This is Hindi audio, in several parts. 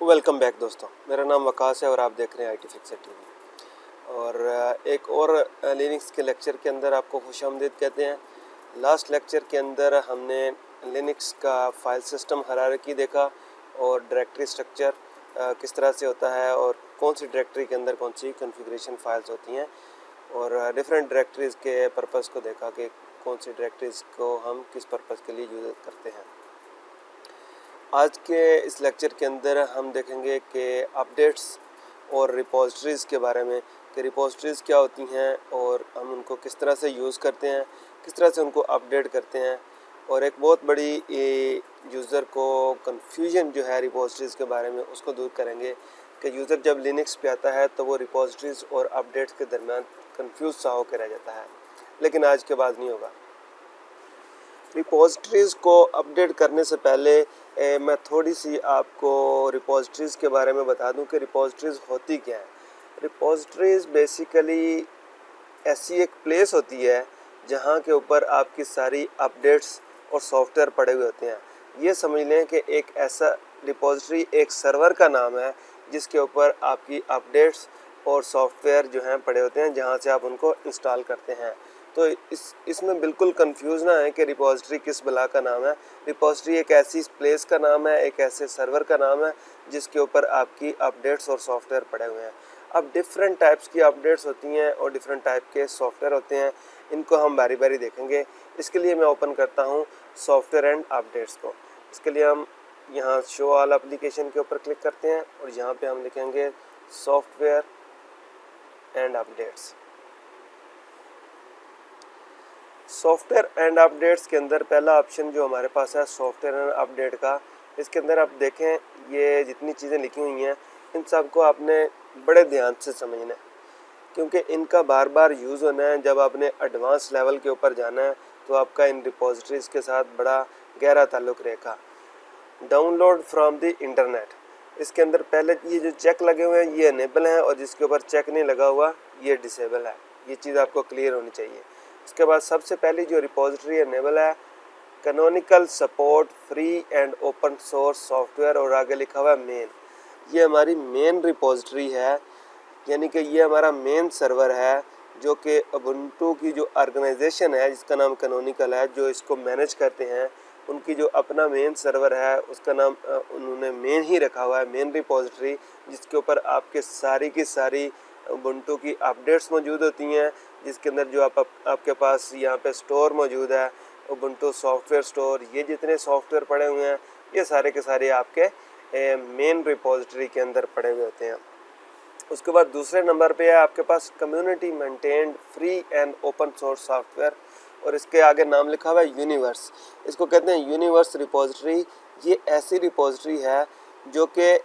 वेलकम बैक दोस्तों, मेरा नाम वकास है और आप देख रहे हैं IT फिक्सर टीवी। और एक और लिनक्स के लेक्चर के अंदर आपको खुशामदीद कहते हैं। लास्ट लेक्चर के अंदर हमने लिनक्स का फाइल सिस्टम हायरार्की देखा और डायरेक्टरी स्ट्रक्चर किस तरह से होता है और कौन सी डायरेक्टरी के अंदर कौन सी कॉन्फ़िगरेशन फाइल्स होती हैं और डिफरेंट डायरेक्टरीज़ के पर्पज़ को देखा कि कौन सी डायरेक्टरीज़ को हम किस पर्पज़ के लिए यूज़ करते हैं। आज के इस लेक्चर के अंदर हम देखेंगे कि अपडेट्स और रिपोजिटरीज़ के बारे में कि रिपोजिटरीज़ क्या होती हैं और हम उनको किस तरह से यूज़ करते हैं, किस तरह से उनको अपडेट करते हैं। और एक बहुत बड़ी यूज़र को कन्फ्यूजन जो है रिपोजिटरीज़ के बारे में उसको दूर करेंगे कि यूज़र जब लिनक्स पे आता है तो वो रिपोजिटरीज़ और अपडेट्स के दरमियान कन्फ्यूज सा होकर रह जाता है, लेकिन आज के बाद नहीं होगा। रिपोजिटरीज़ को अपडेट करने से पहले मैं थोड़ी सी आपको रिपोजिटरीज़ के बारे में बता दूं कि रिपोजिटरीज़ होती क्या है। रिपोजिटरीज़ बेसिकली ऐसी एक प्लेस होती है जहां के ऊपर आपकी सारी अपडेट्स और सॉफ्टवेयर पड़े हुए होते हैं। ये समझ लें कि एक ऐसा रिपोजिटरी एक सर्वर का नाम है जिसके ऊपर आपकी अपडेट्स और सॉफ्टवेयर जो हैं पड़े होते हैं, जहां से आप उनको इंस्टॉल करते हैं। तो इसमें बिल्कुल कंफ्यूज ना है कि रिपोजिटरी किस बला का नाम है। रिपोजिटरी एक ऐसी प्लेस का नाम है, एक ऐसे सर्वर का नाम है जिसके ऊपर आपकी अपडेट्स और सॉफ्टवेयर पड़े हुए हैं। अब डिफरेंट टाइप्स की अपडेट्स होती हैं और डिफरेंट टाइप के सॉफ्टवेयर होते हैं, इनको हम बारी बारी देखेंगे। इसके लिए मैं ओपन करता हूँ सॉफ्टवेयर एंड अपडेट्स को। इसके लिए हम यहाँ शो ऑल एप्लीकेशन के ऊपर क्लिक करते हैं और यहाँ पे हम लिखेंगे software and updates. Software and updates के अंदर पहला ऑप्शन जो हमारे पास है सॉफ्टवेयर एंड अपडेट का, इसके अंदर आप देखें ये जितनी चीज़ें लिखी हुई हैं इन सब को आपने बड़े ध्यान से समझना है, क्योंकि इनका बार बार यूज़ होना है। जब आपने एडवांस लेवल के ऊपर जाना है तो आपका इन रिपोजिटरीज़ के साथ बड़ा गहरा ताल्लुक़ रहेगा। डाउनलोड फ्रॉम द इंटरनेट, इसके अंदर पहले ये जो चेक लगे हुए हैं ये इनेबल हैं और जिसके ऊपर चेक नहीं लगा हुआ ये डिसेबल है। ये चीज़ आपको क्लियर होनी चाहिए। इसके बाद सबसे पहली जो रिपोजिटरी इनेबल है canonical support free and open source software, और आगे लिखा हुआ है मेन। ये हमारी मेन रिपोजिटरी है, यानी कि ये हमारा मेन सर्वर है जो कि उबुंटू की जो ऑर्गेनाइजेशन है जिसका नाम कैनोनिकल है, जो इसको मैनेज करते हैं, उनकी जो अपना मेन सर्वर है उसका नाम उन्होंने मेन ही रखा हुआ है, मेन रिपोजिटरी, जिसके ऊपर आपके सारी की सारी उबुंटू की अपडेट्स मौजूद होती हैं, जिसके अंदर जो आपके पास यहाँ पे स्टोर मौजूद है उबुंटू सॉफ्टवेयर स्टोर। ये जितने सॉफ्टवेयर पड़े हुए हैं ये सारे के सारे आपके मेन रिपोजिटरी के अंदर पड़े हुए होते हैं। उसके बाद दूसरे नंबर पे है आपके पास community maintained free and open source software, और इसके आगे नाम लिखा हुआ है यूनिवर्स। इसको कहते हैं यूनिवर्स रिपोजिटरी। ये ऐसी रिपोजिटरी है जो कि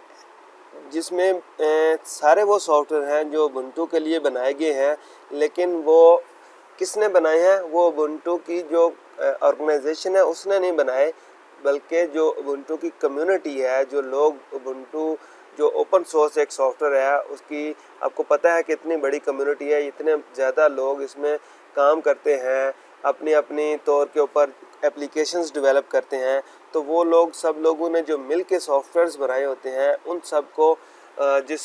जिसमें सारे वो सॉफ्टवेयर हैं जो उबुंटू के लिए बनाए गए हैं, लेकिन वो किसने बनाए हैं, वो उबुंटू की जो ऑर्गेनाइजेशन है उसने नहीं बनाए, बल्कि जो उबुंटू की कम्युनिटी है, जो लोग उबुंटू जो ओपन सोर्स एक सॉफ्टवेयर है उसकी आपको पता है कि इतनी बड़ी कम्युनिटी है, इतने ज़्यादा लोग इसमें काम करते हैं, अपनी अपनी तौर के ऊपर एप्लीकेशंस डेवलप करते हैं। तो वो लोग सब लोगों ने जो मिल के सॉफ्टवेयर्स बनाए होते हैं उन सब को जिस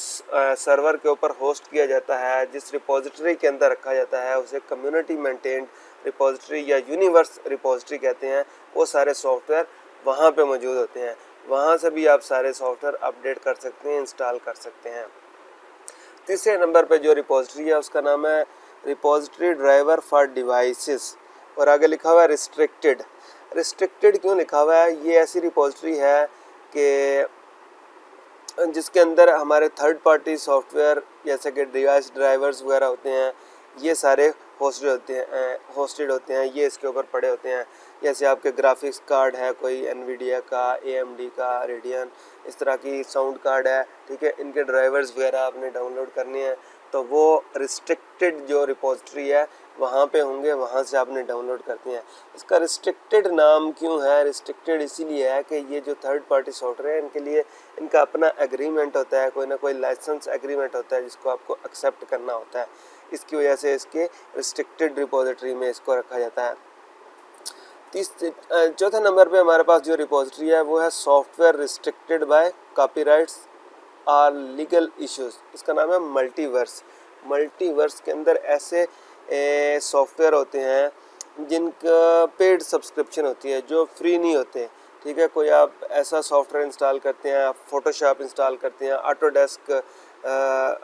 सर्वर के ऊपर होस्ट किया जाता है, जिस रिपोजिटरी के अंदर रखा जाता है, उसे कम्युनिटी मेंटेन्ड रिपोजिटरी या यूनिवर्स रिपोजिटरी कहते हैं। वो सारे सॉफ्टवेयर वहाँ पे मौजूद होते हैं, वहाँ से भी आप सारे सॉफ्टवेयर अपडेट कर सकते हैं, इंस्टॉल कर सकते हैं। तीसरे नंबर पे जो रिपोजिटरी है उसका नाम है रिपोजिटरी ड्राइवर फॉर डिवाइसेस, और आगे लिखा हुआ है रिस्ट्रिक्टेड। रिस्ट्रिक्टेड क्यों लिखा हुआ है? ये ऐसी रिपोजिटरी है कि जिसके अंदर हमारे थर्ड पार्टी सॉफ्टवेयर जैसे कि डिवाइस ड्राइवर्स वगैरह होते हैं, ये सारे होस्टेड होते हैं, ये इसके ऊपर पड़े होते हैं। जैसे आपके ग्राफिक्स कार्ड है, कोई एनवीडिया का, AMD का, रेडियन, इस तरह की साउंड कार्ड है, ठीक है, इनके ड्राइवर्स वगैरह आपने डाउनलोड करने हैं तो वो रिस्ट्रिक्टेड जो रिपोजिटरी है वहाँ पे होंगे, वहाँ से आपने डाउनलोड करते हैं। इसका रिस्ट्रिक्टेड नाम क्यों है? रिस्ट्रिक्टेड इसीलिए है कि ये जो थर्ड पार्टी सॉफ्टवेयर है इनके लिए इनका अपना एग्रीमेंट होता है, कोई ना कोई लाइसेंस एग्रीमेंट होता है जिसको आपको एक्सेप्ट करना होता है। इसकी वजह से इसके रिस्ट्रिक्टेड रिपोजिटरी में इसको रखा जाता है। चौथे नंबर पे हमारे पास जो रिपोजिटरी है वो है software restricted by copyrights or legal issues, इसका नाम है मल्टीवर्स। मल्टीवर्स के अंदर ऐसे सॉफ्टवेयर होते हैं जिनका पेड सब्सक्रिप्शन होती है, जो फ्री नहीं होते। ठीक है, कोई आप ऐसा सॉफ्टवेयर इंस्टॉल करते हैं, आप फोटोशॉप इंस्टॉल करते हैं, ऑटोडेस्क,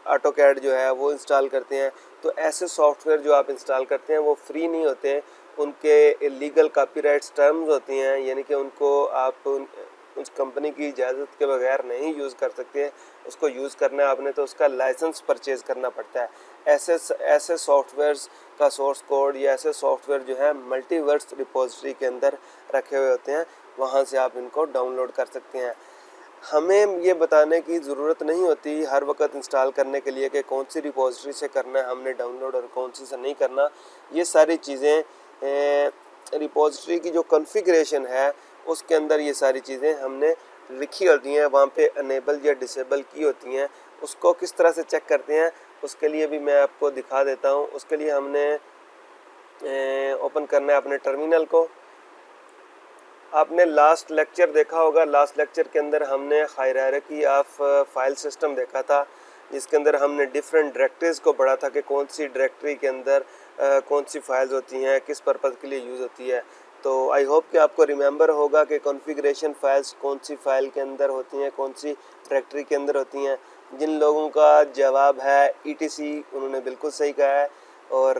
ऑटोकैड जो है वो इंस्टॉल करते हैं, तो ऐसे सॉफ्टवेयर जो आप इंस्टॉल करते हैं वो फ्री नहीं होते। उनके लीगल कॉपीराइट्स टर्म्स होती हैं, यानी कि उनको आप उस कंपनी की इजाज़त के बगैर नहीं यूज़ कर सकते। उसको यूज़ करना है आपने तो उसका लाइसेंस परचेज़ करना पड़ता है। ऐसे सॉफ्टवेयर्स का सोर्स कोड या ऐसे सॉफ्टवेयर जो है मल्टीवर्स रिपोजिटरी के अंदर रखे हुए होते हैं, वहाँ से आप इनको डाउनलोड कर सकते हैं। हमें ये बताने की ज़रूरत नहीं होती हर वक्त इंस्टॉल करने के लिए कि कौन सी रिपोजिटरी से करना है हमने डाउनलोड और कौन सी से नहीं करना। ये सारी चीज़ें रिपोजिटरी की जो कॉन्फ़िगरेशन है उसके अंदर ये सारी चीज़ें हमने लिखी होती हैं, वहाँ पे अनेबल या डिसेबल की होती हैं। उसको किस तरह से चेक करते हैं उसके लिए भी मैं आपको दिखा देता हूँ। उसके लिए हमने ओपन करना है अपने टर्मिनल को। आपने लास्ट लेक्चर देखा होगा, लास्ट लेक्चर के अंदर हमने हायरार्की ऑफ फाइल सिस्टम देखा था, जिसके अंदर हमने डिफरेंट डायरेक्टरीज़ को पढ़ा था कि कौन सी डायरेक्टरी के अंदर कौन सी फाइल्स होती हैं, किस पर्पज़ के लिए यूज़ होती है। तो आई होप कि आपको रिमेंबर होगा कि कॉन्फ़िगरेशन फाइल्स कौन सी फ़ाइल के अंदर होती हैं, कौन सी डायरेक्टरी के अंदर होती हैं। जिन लोगों का जवाब है ETC, उन्होंने बिल्कुल सही कहा है, और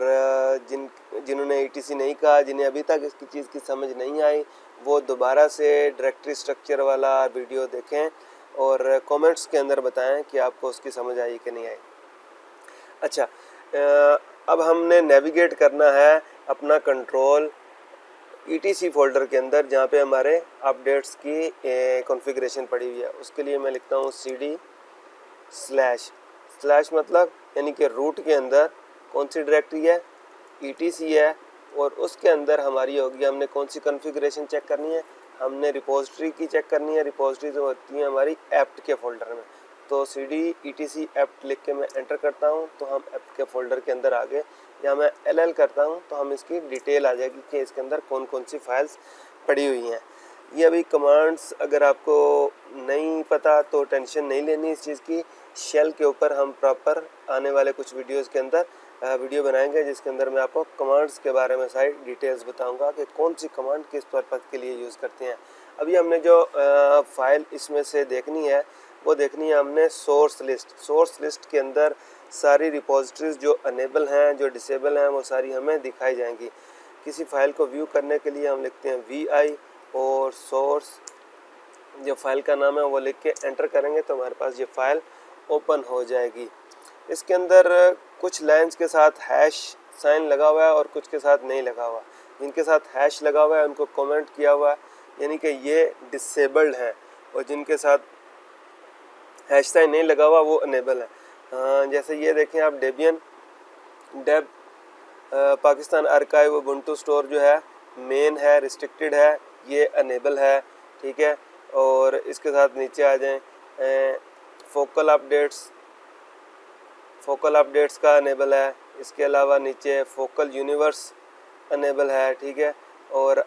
जिन्होंने ETC नहीं कहा, जिन्हें अभी तक इसकी चीज़ की समझ नहीं आई, वो दोबारा से डायरेक्टरी स्ट्रक्चर वाला वीडियो देखें और कमेंट्स के अंदर बताएं कि आपको उसकी समझ आई कि नहीं आई। अच्छा, अब हमने नेविगेट करना है अपना कंट्रोल ETC फोल्डर के अंदर, जहाँ पे हमारे अपडेट्स की कॉन्फ़िगरेशन पड़ी हुई है। उसके लिए मैं लिखता हूँ CD स्लैश मतलब यानी कि रूट के अंदर कौन सी डायरेक्टरी है, ETC है, और उसके अंदर हमारी होगी, हमने कौन सी कॉन्फ़िगरेशन चेक करनी है, हमने रिपोजिटरी की चेक करनी है। रिपोजिटरी जो होती है हमारी एप्ट के फोल्डर में, तो CD ETC एप्ट लिख के मैं एंटर करता हूँ तो हम एप्ट के फोल्डर के अंदर आ गए। या मैं LL करता हूँ तो हम इसकी डिटेल आ जाएगी कि इसके अंदर कौन कौन सी फाइल्स पड़ी हुई हैं। ये अभी कमांड्स अगर आपको नहीं पता तो टेंशन नहीं लेनी इस चीज़ की। शेल के ऊपर हम प्रॉपर आने वाले कुछ वीडियोस के अंदर वीडियो बनाएंगे, जिसके अंदर मैं आपको कमांड्स के बारे में सारी डिटेल्स बताऊंगा कि कौन सी कमांड किस पर्पज़ के लिए यूज़ करते हैं। अभी हमने जो फाइल इसमें से देखनी है वो देखनी है हमने सोर्स लिस्ट के अंदर सारी रिपोजिटरीज़ जो अनेबल हैं, जो डिसेबल हैं, वो सारी हमें दिखाई जाएंगी। किसी फाइल को व्यू करने के लिए हम लिखते हैं VI और सोर्स, जो फाइल का नाम है वो लिख के एंटर करेंगे तो हमारे पास ये फाइल ओपन हो जाएगी। इसके अंदर कुछ लाइंस के साथ हैश साइन लगा हुआ है और कुछ के साथ नहीं लगा हुआ। जिनके साथ हैश लगा हुआ है उनको कमेंट किया हुआ है, यानी कि ये डिसेबल्ड हैं, और जिनके साथ हैश साइन नहीं लगा हुआ वो अनेबल है। जैसे ये देखें आप, डेब पाकिस्तान आर्काइव उबुंटू स्टोर जो है मेन है, रिस्ट्रिक्टेड है, ये अनेबल है। ठीक है, और इसके साथ नीचे आ जाएं, फोकल अपडेट्स का अनेबल है। इसके अलावा नीचे फोकल यूनिवर्स अनेबल है। ठीक है, और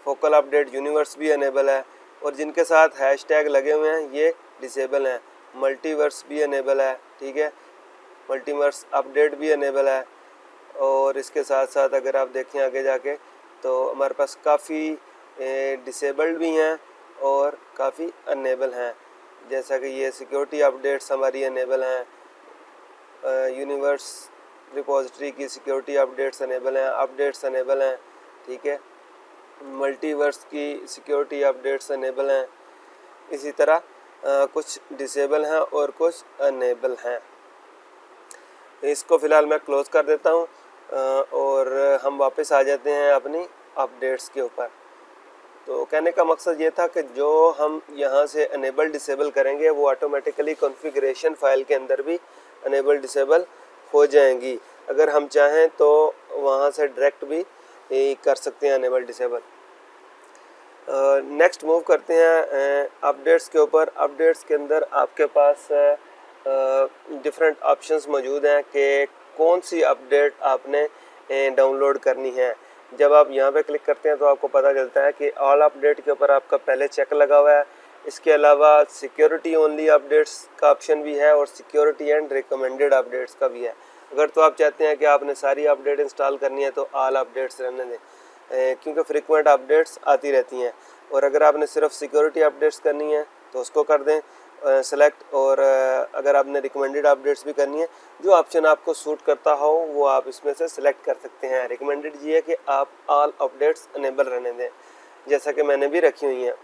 फोकल अपडेट यूनिवर्स भी अनेबल है, और जिनके साथ हैशटैग लगे हुए हैं ये डिसेबल हैं। मल्टीवर्स भी अनेबल है। ठीक है, मल्टीवर्स अपडेट भी अनेबल है। और इसके साथ साथ अगर आप देखें आगे जाके तो हमारे पास काफ़ी डिसेबल्ड भी हैं और काफ़ी अनेबल हैं। जैसा कि ये सिक्योरिटी अपडेट्स हमारी अनेबल हैं, यूनिवर्स रिपोजिटरी की सिक्योरिटी अपडेट्स अनेबल हैं, अपडेट्स अनेबल हैं। ठीक है, मल्टीवर्स की सिक्योरिटी अपडेट्स अनेबल हैं। इसी तरह कुछ डिसेबल हैं और कुछ अनेबल हैं। इसको फ़िलहाल मैं क्लोज़ कर देता हूँ और हम वापस आ जाते हैं अपनी अपडेट्स के ऊपर। तो कहने का मकसद ये था कि जो हम यहाँ से अनेबल डिसेबल करेंगे वो ऑटोमेटिकली कॉन्फ़िगरेशन फाइल के अंदर भी अनेबल डिसेबल हो जाएंगी। अगर हम चाहें तो वहाँ से डायरेक्ट भी कर सकते हैं अनेबल डिसेबल। नेक्स्ट मूव करते हैं अपडेट्स के ऊपर। अपडेट्स के अंदर आपके पास डिफरेंट ऑप्शंस मौजूद हैं कि कौन सी अपडेट आपने डाउनलोड करनी है। जब आप यहाँ पे क्लिक करते हैं तो आपको पता चलता है कि ऑल अपडेट के ऊपर आपका पहले चेक लगा हुआ है, इसके अलावा सिक्योरिटी ओनली अपडेट्स का ऑप्शन भी है और सिक्योरिटी एंड रिकमेंडेड अपडेट्स का भी है। अगर तो आप चाहते हैं कि आपने सारी अपडेट इंस्टॉल करनी है तो ऑल अपडेट्स रहने दें, क्योंकि फ्रीक्वेंट अपडेट्स आती रहती हैं। और अगर आपने सिर्फ सिक्योरिटी अपडेट्स करनी है तो उसको कर दें सेलेक्ट। और अगर आपने रिकमेंडेड अपडेट्स भी करनी है, जो ऑप्शन आपको सूट करता हो वो आप इसमें से सिलेक्ट कर सकते हैं। रिकमेंडेड ये है कि आप ऑल अपडेट्स अनेबल रहने दें, जैसा कि मैंने भी रखी हुई हैं।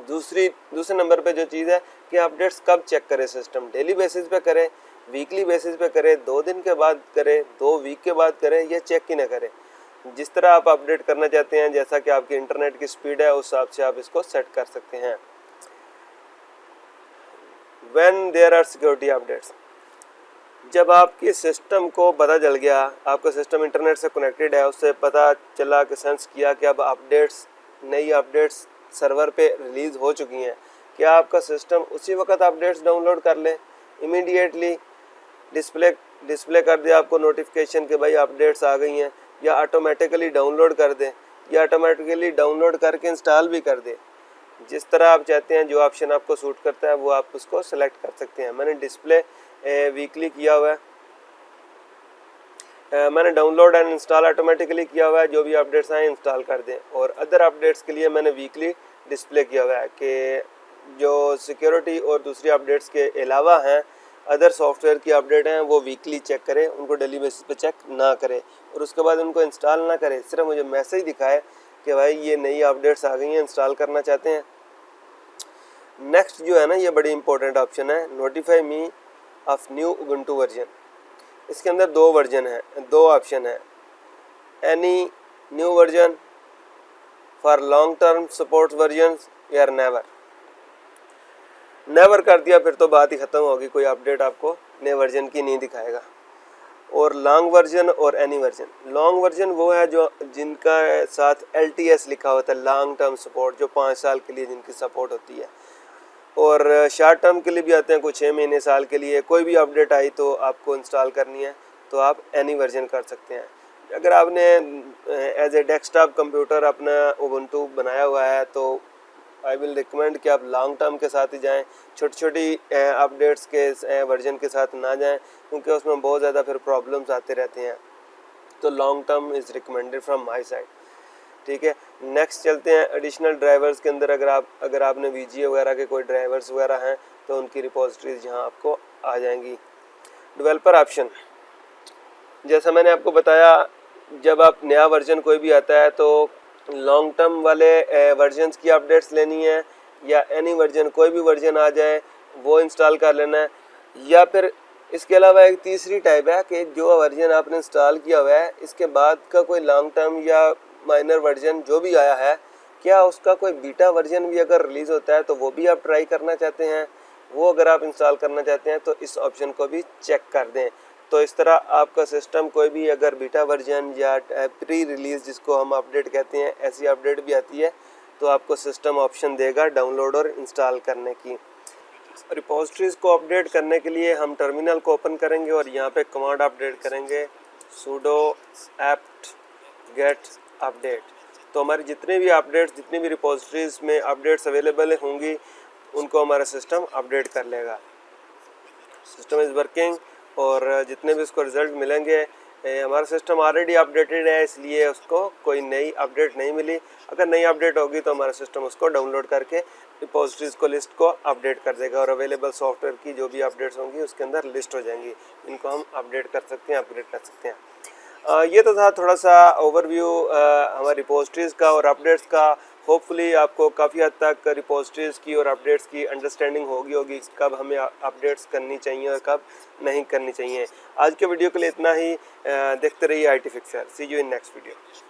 दूसरे नंबर पे जो चीज़ है कि अपडेट्स कब चेक करें, सिस्टम डेली बेसिस पे करें, वीकली बेसिस पे करें, 2 दिन के बाद करें, 2 वीक के बाद करें, या चेक ही ना करें। जिस तरह आप अपडेट करना चाहते हैं, जैसा कि आपकी इंटरनेट की स्पीड है, उस हिसाब से आप इसको सेट कर सकते हैं। When there are security updates, जब आपके सिस्टम को पता चल गया, आपका सिस्टम इंटरनेट से कनेक्टेड है, उससे पता चला कि सेंस किया कि अब नई अपडेट्स सर्वर पे रिलीज़ हो चुकी हैं, क्या आपका सिस्टम उसी वक्त अपडेट्स डाउनलोड कर ले, इमीडिएटली डिस्प्ले कर दे आपको नोटिफिकेशन कि भाई अपडेट्स आ गई हैं, या ऑटोमेटिकली डाउनलोड कर दे, या ऑटोमेटिकली डाउनलोड करके इंस्टॉल भी कर दे। जिस तरह आप चाहते हैं, जो ऑप्शन आपको सूट करता है वो आप उसको सेलेक्ट कर सकते हैं। मैंने डिस्प्ले वीकली किया हुआ है, मैंने डाउनलोड एंड इंस्टॉल ऑटोमेटिकली किया हुआ है, जो भी अपडेट्स आए इंस्टॉल कर दें। और अदर अपडेट्स के लिए मैंने वीकली डिस्प्ले किया हुआ है कि जो सिक्योरिटी और दूसरी अपडेट्स के अलावा हैं, अदर सॉफ्टवेयर की अपडेट हैं, वो वीकली चेक करें, उनको डेली बेसिस पे चेक ना करें और उसके बाद उनको इंस्टॉल ना करें। सिर्फ मुझे मैसेज दिखाए कि भाई ये नई अपडेट्स आ गई हैं, इंस्टॉल करना चाहते हैं। नेक्स्ट जो है ना, ये बड़ी इंपॉर्टेंट ऑप्शन है, notify me of new Ubuntu version. इसके अंदर 2 वर्जन है, 2 ऑप्शन है, any new version for long term support version या नेवर कर दिया फिर तो बात ही ख़त्म होगी, कोई अपडेट आपको नए वर्जन की नहीं दिखाएगा। और लॉन्ग वर्जन और एनी वर्जन, लॉन्ग वर्जन वो है जो जिनका साथ LTS लिखा होता है, लॉन्ग टर्म सपोर्ट, जो 5 साल के लिए जिनकी सपोर्ट होती है। और शॉर्ट टर्म के लिए भी आते हैं, कुछ 6 महीने साल के लिए। कोई भी अपडेट आई तो आपको इंस्टॉल करनी है तो आप एनी वर्जन कर सकते हैं। अगर आपने एज ए डेस्कटॉप कंप्यूटर अपना उबुंटू बनाया हुआ है तो आई विल रिकमेंड कि आप लॉन्ग टर्म के साथ ही जाएं, छोटी छोटी अपडेट्स के वर्जन के साथ ना जाएं, क्योंकि उसमें बहुत ज़्यादा फिर प्रॉब्लम्स आते रहते हैं। तो long term is recommended from my side. ठीक है, नेक्स्ट चलते हैं एडिशनल ड्राइवर्स के अंदर। अगर आपने VGA वगैरह के कोई ड्राइवर्स वगैरह हैं तो उनकी रिपोजिटरीज यहाँ आपको आ जाएंगी। डेवलपर ऑप्शन, जैसा मैंने आपको बताया, जब आप नया वर्जन कोई भी आता है तो लॉन्ग टर्म वाले वर्जन्स की अपडेट्स लेनी है, या एनी वर्जन कोई भी वर्जन आ जाए वो इंस्टॉल कर लेना है। या फिर इसके अलावा एक तीसरी टाइप है कि जो वर्जन आपने इंस्टॉल किया हुआ है, इसके बाद का कोई लॉन्ग टर्म या माइनर वर्जन जो भी आया है, क्या उसका कोई बीटा वर्जन भी अगर रिलीज़ होता है तो वो भी आप ट्राई करना चाहते हैं, वो अगर आप इंस्टॉल करना चाहते हैं तो इस ऑप्शन को भी चेक कर दें। तो इस तरह आपका सिस्टम कोई भी अगर बीटा वर्जन या प्री रिलीज़ जिसको हम अपडेट कहते हैं, ऐसी अपडेट भी आती है तो आपको सिस्टम ऑप्शन देगा डाउनलोड और इंस्टॉल करने की। रिपोजिटरीज़ को अपडेट करने के लिए हम टर्मिनल को ओपन करेंगे और यहाँ पे कमांड अपडेट करेंगे sudo apt get अपडेट। तो हमारी जितने भी अपडेट्स, जितनी भी रिपोजिटरीज़ में अपडेट्स अवेलेबल होंगी उनको हमारा सिस्टम अपडेट कर लेगा। सिस्टम इज़ वर्किंग और जितने भी उसको रिज़ल्ट मिलेंगे, हमारा सिस्टम ऑलरेडी अपडेटेड है इसलिए उसको कोई नई अपडेट नहीं मिली। अगर नई अपडेट होगी तो हमारा सिस्टम उसको डाउनलोड करके रिपोजिटरीज़ को लिस्ट को अपडेट कर देगा और अवेलेबल सॉफ्टवेयर की जो भी अपडेट्स होंगी उसके अंदर लिस्ट हो जाएंगी। इनको हम अपडेट कर सकते हैं, अपग्रेड कर सकते हैं। ये तो था थोड़ा सा ओवरव्यू हमारे रिपोजिटरीज़ का और अपडेट्स का। होपफुली आपको काफ़ी हद तक रिपोजिटरीज़ की और अपडेट्स की अंडरस्टैंडिंग होगी कब हमें अपडेट्स करनी चाहिए और कब नहीं करनी चाहिए। आज के वीडियो के लिए इतना ही। देखते रहिए IT Fixer। See you in next video.